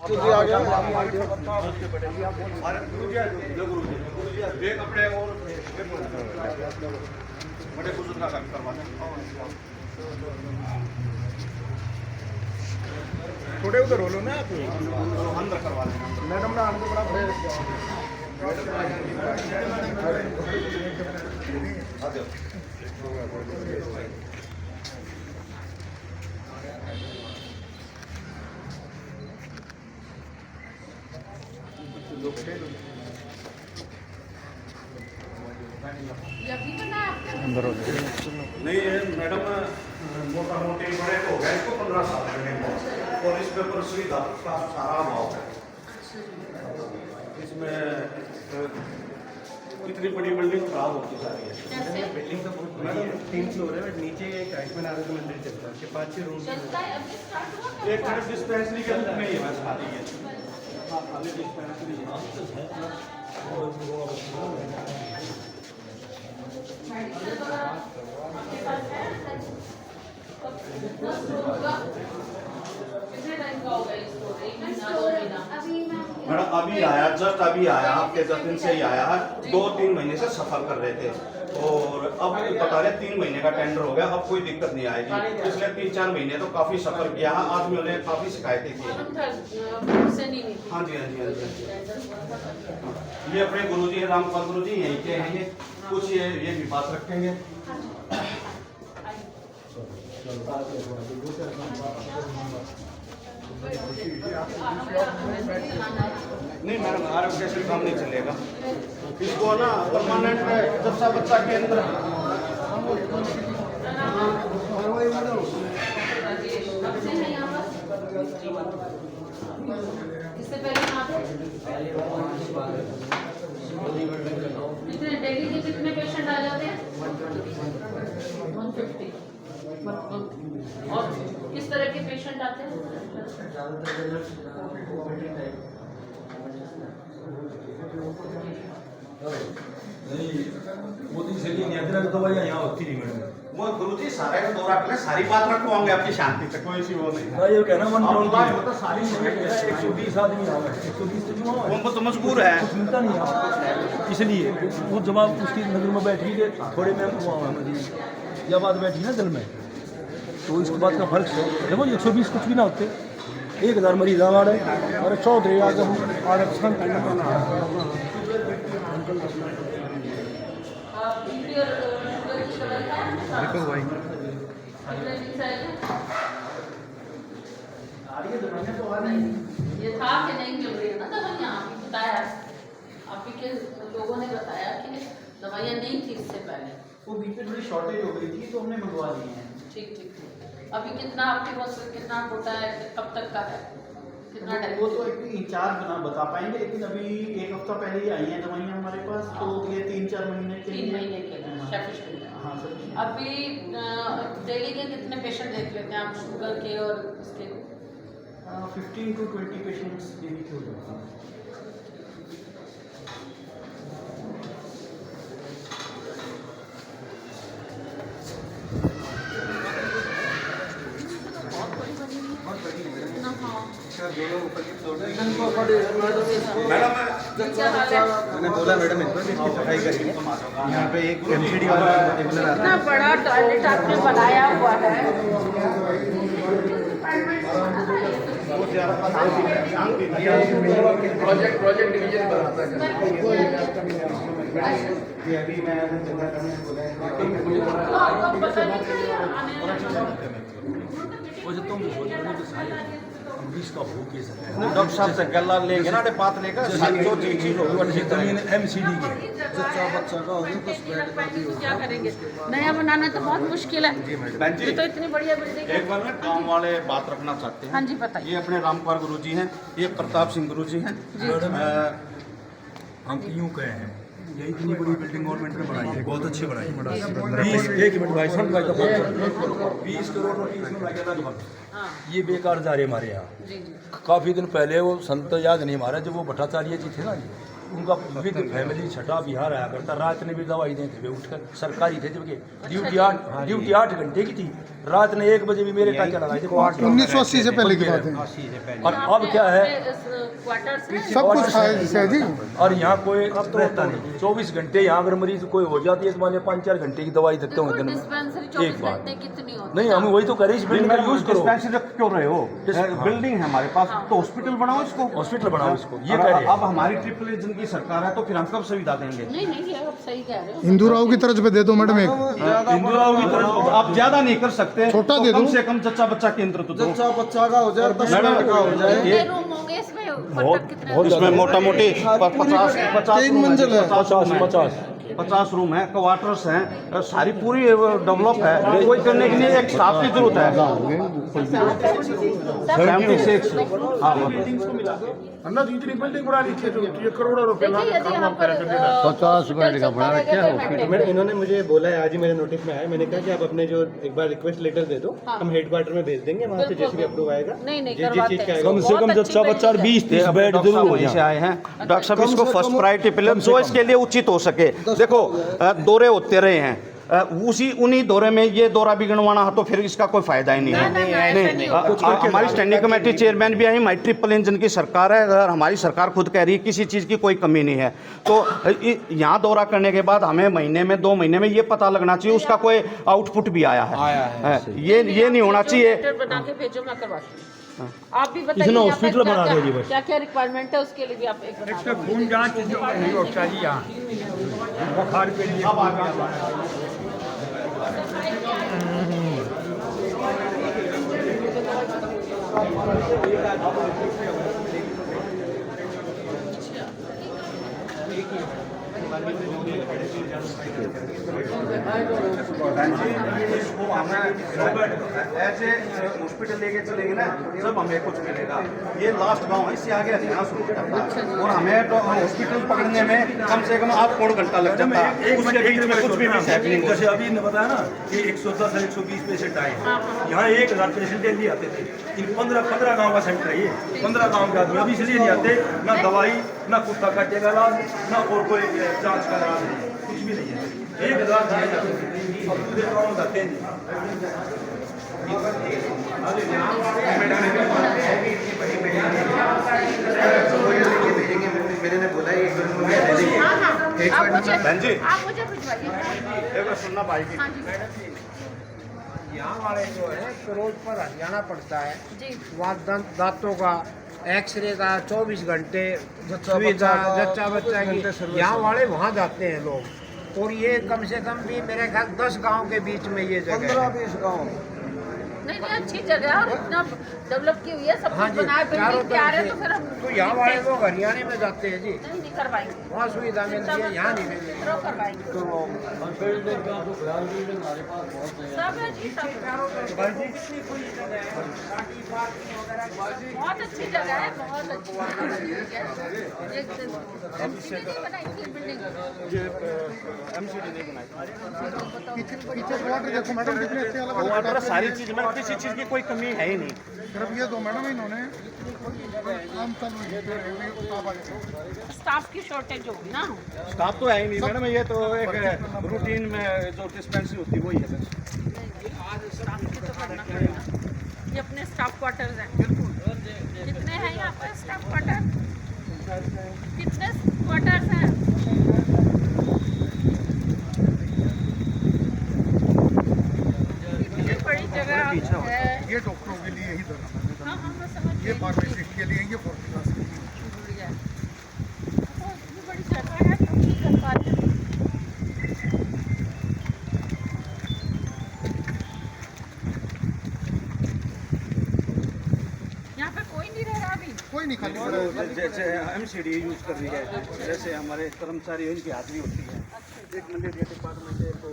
जी आ गया कपड़े और बड़े बुजुर्ग का काम करवाना थोड़े उधर हो लो ना आप अंदर करवा लेना मैडम ना हमको बड़ा अंदर हो नहीं ये मैडम मोटा मोटी बड़े हो गए इसको 15 साल लगने को और इस पेपर सुविधा का सारा अभाव है इसमें इतनी बड़ी बिल्डिंग खराब होती जा रही है। बिल्डिंग तो बहुत बड़ी है, 3 फ्लोर है, बट नीचे एक आयुष्मान आरोग्य मंदिर चलता है, उसके 5-6 रूम एक तरफ डिस्पेंसरी के रूप में ही बस खाली है। हाँ खाली डिस्पेंसरी मैडम अभी आया जस्ट अभी आया हफ्ते 10 दिन से ही आया है 2-3 महीने से सफर कर रहे थे और अब बता रहे 3 महीने का टेंडर हो गया अब कोई दिक्कत नहीं आएगी पिछले 3-4 महीने तो काफी सफर किया है आदमियों ने काफी शिकायतें की हाँ जी हाँ जी हाँ जी ये अपने गुरुजी है रामपाल गुरुजी यहीं के हैं ये कुछ ये भी बात रखेंगे नहीं मैडम आरोग्य से काम नहीं चलेगा इसको ना परमानेंट जब बच्चा के अंदर इससे पहले डेली के कितने पेशेंट आ जाते हैं 150 और किस तरह के पेशेंट आते हैं यहाँ होती नहीं मैडम वो गुरुजी सारे का दौरा कर सारी बात रखवाओगे आपकी शांति से कोई सी वो नहीं ये कहना मन तो सारी 120 आदमी आ गए 120 उनको तो मजबूर है कुछ मिलता नहीं है इसलिए वो जवाब उसकी नजर में बैठी के थोड़े में जब बात बैठी ना दिल में तो इसके बाद का फर्क है देखो 120 कुछ भी ना होते 1000 मरीज हमारे और 100 आरक्षण बिल्कुल भाई ये था कि नहीं मिल रही है ना दवाइयाँ आपने बताया आप के लोगों ने बताया कि दवाइयाँ नहीं थी इससे पहले वो बीच में थोड़ी शॉर्टेज हो गई थी तो हमने मंगवा दी है। ठीक ठीक अभी कितना आपके पास कितना कोटा है कब तक का है कितना टाइम वो तो एक इंचार्ज बता पाएंगे लेकिन अभी 1 हफ्ता पहले ही आई हैं दवाइयाँ हमारे पास तो ये 3-4 महीने के 3 महीने के लिए सफिशिएंट है हाँ सर अभी डेली के कितने पेशेंट देख लेते हैं आप शुगर के और इसके 15 to 20 पेशेंट्स डेली के हो जाते हैं। मैंने बोला मैडम इनको इसकी सफाई करिए यहाँ पे एक एमसीडी वाला रेगुलर आता इतना बड़ा टॉयलेट आपने बनाया हुआ है प्रोजेक्ट डिवीजन बनाता है अभी मैं डॉक्टर साहब से गला लेंगे ना बात लेकर जो चीज होगी एमसीडी की बच्चा का होगी कुछ बेड क्या करेंगे नया बनाना तो बहुत मुश्किल है बहन जी ये तो इतनी बढ़िया बिल्डिंग है एक बार में काम वाले बात रखना चाहते हैं हाँ जी बताइए ये अपने रामपाल गुरु जी हैं ये प्रताप सिंह गुरु जी हैं हम यूँ कहे हैं ये इतनी बड़ी बिल्डिंग गवर्नमेंट ने बनाई है बहुत अच्छी बनाई है 1 मिनट भाई साहब 20 करोड़ लगभग ये बेकार जा रहे हमारे यहाँ जी जी काफ़ी दिन पहले वो संत याद नहीं हमारा जब वो भट्टाचार्य जी थे ना जी उनका विद फैमिली छठा बिहार आया करता रात में भी दवाई देते थे उठकर सरकारी थे जबकि ड्यूटी 8 घंटे की थी रात ने 1 बजे भी मेरे टाँचा लगाए थे। 1980 से पहले की बात है। और अब क्या है, क्वार्टर्स सब कुछ है जी। और यहाँ कोई रहता नहीं। 24 घंटे यहाँ अगर मरीज कोई हो जाती है तो मान 5-4 घंटे की दवाई देते होंगे दिन में एक बार। कितनी होती नहीं, हम वही तो करें, इस बिल्डिंग का यूज करो। डिस्पेंसरी रख क्यों रहे हो? बिल्डिंग है हमारे पास, तो हॉस्पिटल बनाओ इसको। हॉस्पिटल बनाओ इसको, ये और कह रहे हैं। अब हमारी ट्रिपल इंजन की सरकार है तो फिर हम कब सुविधा देंगे? नहीं नहीं, ये आप सही कह रहे हो। हिंदू राव की तर्ज पे दे दो मैडम एक। हिंदू राव की तरफ आप ज्यादा नहीं कर सकते, छोटा तो दे कम दो। से कम जच्चा बच्चा केंद्र तो दो। बच्चा बच्चा का हो जाए, 10 मैडम, मिनट का हो जाए। कितने रूम होंगे इसमें? कितने इसमें मोटा मोटी 50 तीन मंजिल है। 50 रूम है, क्वार्टर्स हैं, सारी पूरी डेवलप है। कोई करने के लिए एक स्टाफ की जरूरत है। 76 अन्ना इतनी बिल्डिंग बना ली थी, ये करोड़ों रुपए देखिए यदि यहाँ पर 50 बेड का बना रखा है। मैडम इन्होंने मुझे बोला है, आज ही मेरे नोटिस में आया। मैंने कहा कि आप अपने जो एक बार रिक्वेस्ट लेटर दे दो, हम हेडक्वार्टर में भेज देंगे, वहाँ से जैसे भी अप्रूव आएगा नहीं नहीं जिस चीज का आएगा। कम से कम जच्चा बच्चा 20-30 बेड जरूर हो वहीं से जाए। आए हैं डॉक्टर साहब, इसको फर्स्ट प्रायोरिटी पे जो इसके लिए उचित हो सके। देखो दौरे होते रहे हैं, उन्हीं दौरे में ये दौरा बिगड़वाना है तो फिर इसका कोई फायदा ही नहीं है। हमारी स्टैंडिंग कमेटी चेयरमैन भी आई, हमारी ट्रिपल इंजन की सरकार है, अगर हमारी सरकार खुद कह रही है किसी चीज़ की कोई कमी नहीं है, तो यहाँ दौरा करने के बाद हमें महीने में 2 महीने में ये पता लगना चाहिए उसका कोई आउटपुट भी आया है। ये नहीं होना चाहिए। बना के भेजो, मैं करवाती हूँ। आप भी बताइए इसने यहाँ पे हॉस्पिटल बना दिया जी बस। क्या क्या रिक्वायरमेंट है, उसके लिए भी आप एक बता दो। खून जांच नहीं होता जी यहाँ, बुखार के लिए ऐसे हॉस्पिटल लेके चलेंगे ना, जब हमें कुछ मिलेगा। ये लास्ट गांव है, इससे आगे हरियाणा शुरू होता है और हमें तो हॉस्पिटल पकड़ने में कम से कम आध पौन घंटा लग जाता है। उसके बीच में कुछ भी हैपनिंग। जैसे अभी ने बताया ना कि 110 और 120 पेशेंट आए, यहाँ 1000 पेशेंट डेली आते थे। इन 15 गाँव का सेंटर है ये। 15 गाँव के आदमी अभी इसलिए नहीं आते, ना दवाई, ना कुत्ता काटे का इलाज, ना और कोई जांच का इलाज, कुछ भी नहीं है। 1000 जाते हैं। मेरे ने बोला बहन जी, आप मुझे भिजवाइए। एक बार सुनना भाई की। हाँ जी यहाँ वाले जो है रोज पर हरियाणा पड़ता है जी। वहाँ दांतों का एक्सरे का 24 घंटे सुविधा, जच्चा बच्चा की। यहाँ वाले वहाँ जाते हैं लोग, और ये कम से कम भी मेरे ख्याल 10 गांव के बीच में ये जगह है। 15-20 गाँव। नहीं नहीं, अच्छी जगह है और इतना डेवलप की हुई है, सब हाँ कुछ जी, बना है, चारों बिल्डिंग तैयार है, तो तरफ फिर हम से। तो यहाँ वाले लोग हरियाणा में जाते हैं जी, नहीं नहीं करवाएंगे, वहाँ सुविधा मिलती है, यहाँ नहीं मिलती। जरूर करवाएंगे। सब है जी, सब बहुत अच्छी जगह है, बहुत अच्छी जगह है। एक दिन MCD ने बनाई थी बिल्डिंग, MCD नहीं बनाई। पीछे क्वार्टर देखो मैडम, कितने अच्छे अलग सारी चीज में किसी चीज की कोई कमी है ही नहीं। सिर्फ ये दो मैडम इन्होंने काम चालू है। स्टाफ की शॉर्टेज होगी ना। स्टाफ तो है ही नहीं मैडम, ये तो एक रूटीन में जो डिस्पेंसरी होती है वही है। आज स्टाफ की तो करना पड़ेगा। ये अपने स्टाफ क्वार्टर्स हैं। कितने हैं यहाँ पर स्टाफ क्वार्टर? कितने क्वार्टर्स हैं? इतनी बड़ी जगह है। ये डॉक्टरों के लिए ही दर हाँ हाँ, मैं समझ ये गई। फार्मेसिस्ट के लिए, ये फोर्टिकास के लिए। बढ़िया। तो इतनी बड़ी जगह है, तो नहीं कर पाते। यहाँ पे कोई नहीं रह रहा अभी। कोई नहीं खाली पड़ा है। जैसे MCD यूज कर रही है, जैसे हमारे कर्मचारी हैं, इनकी हाजिरी होती है। एक मलेरिया डिपार्टमेंट है तो